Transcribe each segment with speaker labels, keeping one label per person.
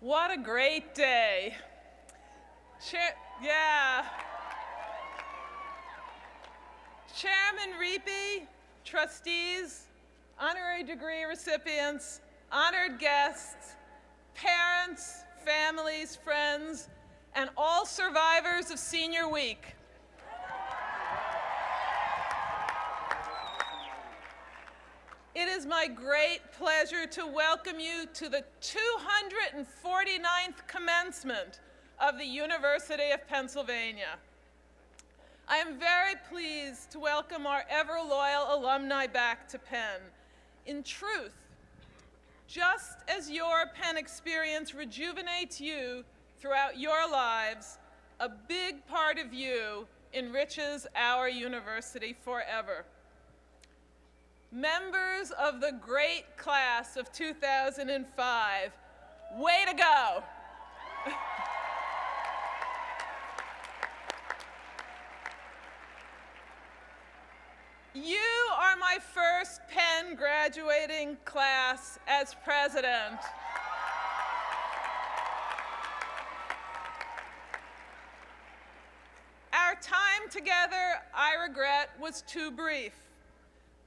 Speaker 1: What a great day. Chairman Reapy, trustees, honorary degree recipients, honored guests, parents, families, friends, and all survivors of Senior Week. It is my great pleasure to welcome you to the 249th commencement of the University of Pennsylvania. I am very pleased to welcome our ever-loyal alumni back to Penn. In truth, just as your Penn experience rejuvenates you throughout your lives, a big part of you enriches our university forever. Members of the great class of 2005, way to go! You are my first Penn graduating class as president. Our time together, I regret, was too brief.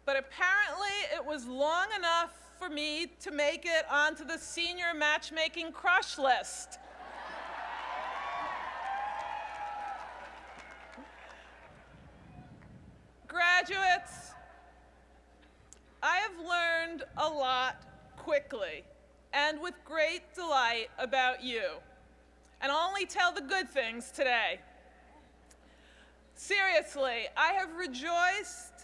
Speaker 1: But apparently it was long enough for me to make it onto the senior matchmaking crush list. Graduates, I have learned a lot quickly and with great delight about you. And I'll only tell the good things today. Seriously, I have rejoiced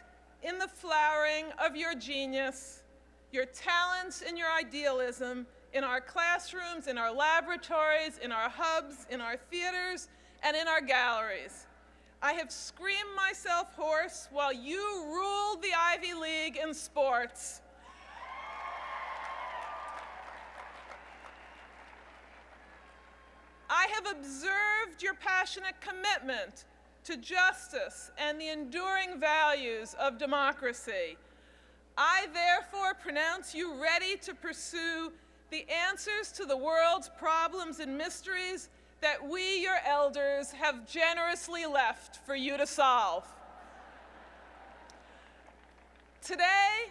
Speaker 1: in the flowering of your genius, your talents and your idealism in our classrooms, in our laboratories, in our hubs, in our theaters, and in our galleries. I have screamed myself hoarse while you ruled the Ivy League in sports. I have observed your passionate commitment to justice and the enduring values of democracy. I therefore pronounce you ready to pursue the answers to the world's problems and mysteries that we, your elders, have generously left for you to solve. Today,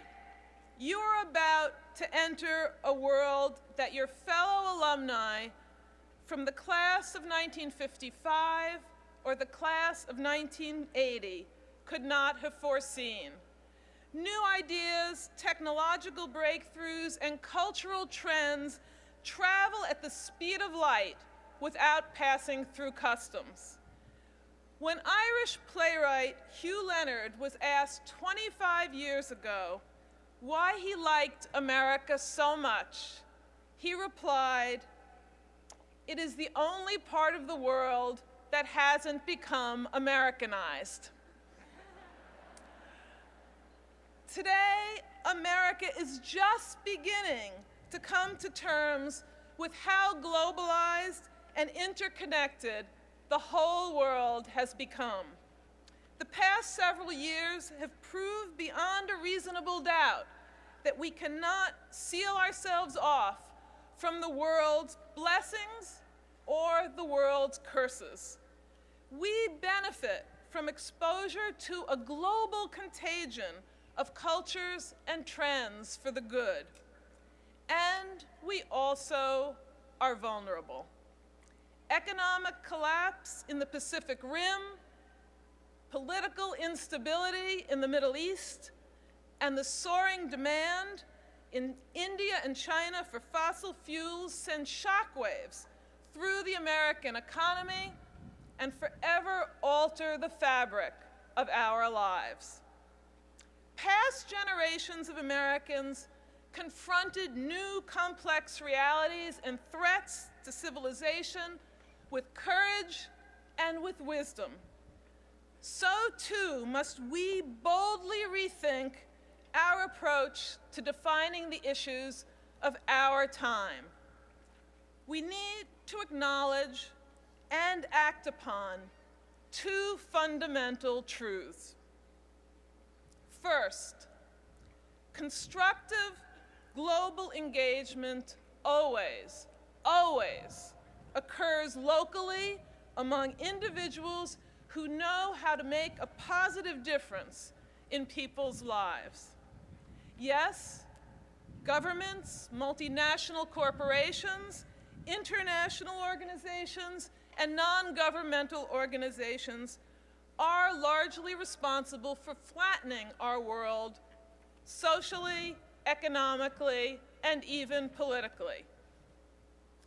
Speaker 1: you are about to enter a world that your fellow alumni from the class of 1955 or the class of 1980 could not have foreseen. New ideas, technological breakthroughs, and cultural trends travel at the speed of light without passing through customs. When Irish playwright Hugh Leonard was asked 25 years ago why he liked America so much, he replied, "It is the only part of the world that hasn't become Americanized." Today, America is just beginning to come to terms with how globalized and interconnected the whole world has become. The past several years have proved beyond a reasonable doubt that we cannot seal ourselves off from the world's blessings or the world's curses. We benefit from exposure to a global contagion of cultures and trends for the good. And we also are vulnerable. Economic collapse in the Pacific Rim, political instability in the Middle East, and the soaring demand in India and China for fossil fuels send shockwaves through the American economy and forever alter the fabric of our lives. Past generations of Americans confronted new complex realities and threats to civilization with courage and with wisdom. So too must we boldly rethink our approach to defining the issues of our time. We need to acknowledge and act upon two fundamental truths. First, constructive global engagement always always occurs locally among individuals who know how to make a positive difference in people's lives. Yes, governments, multinational corporations, international organizations, and non-governmental organizations are largely responsible for flattening our world socially, economically, and even politically.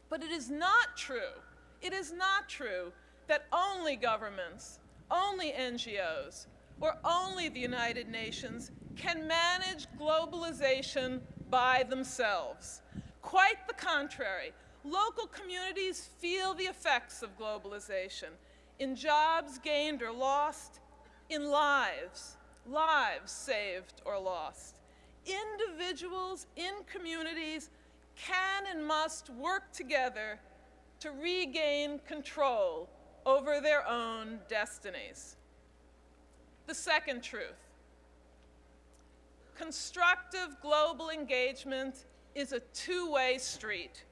Speaker 1: But it is not true that only governments, only NGOs, or only the United Nations can manage globalization by themselves. Quite the contrary. Local communities feel the effects of globalization in jobs gained or lost, in lives saved or lost. Individuals in communities can and must work together to regain control over their own destinies. The second truth: constructive global engagement is a two-way street.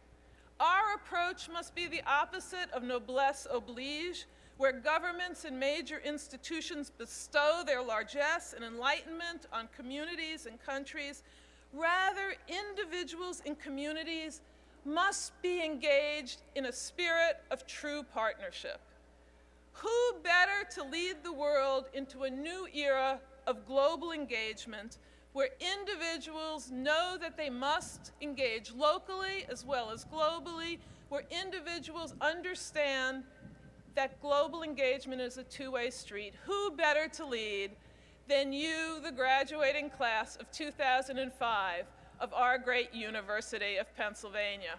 Speaker 1: Our approach must be the opposite of noblesse oblige, where governments and major institutions bestow their largesse and enlightenment on communities and countries. Rather, individuals and communities must be engaged in a spirit of true partnership. Who better to lead the world into a new era of global engagement where individuals know that they must engage locally as well as globally, where individuals understand that global engagement is a two-way street? Who better to lead than you, the graduating class of 2005 of our great University of Pennsylvania?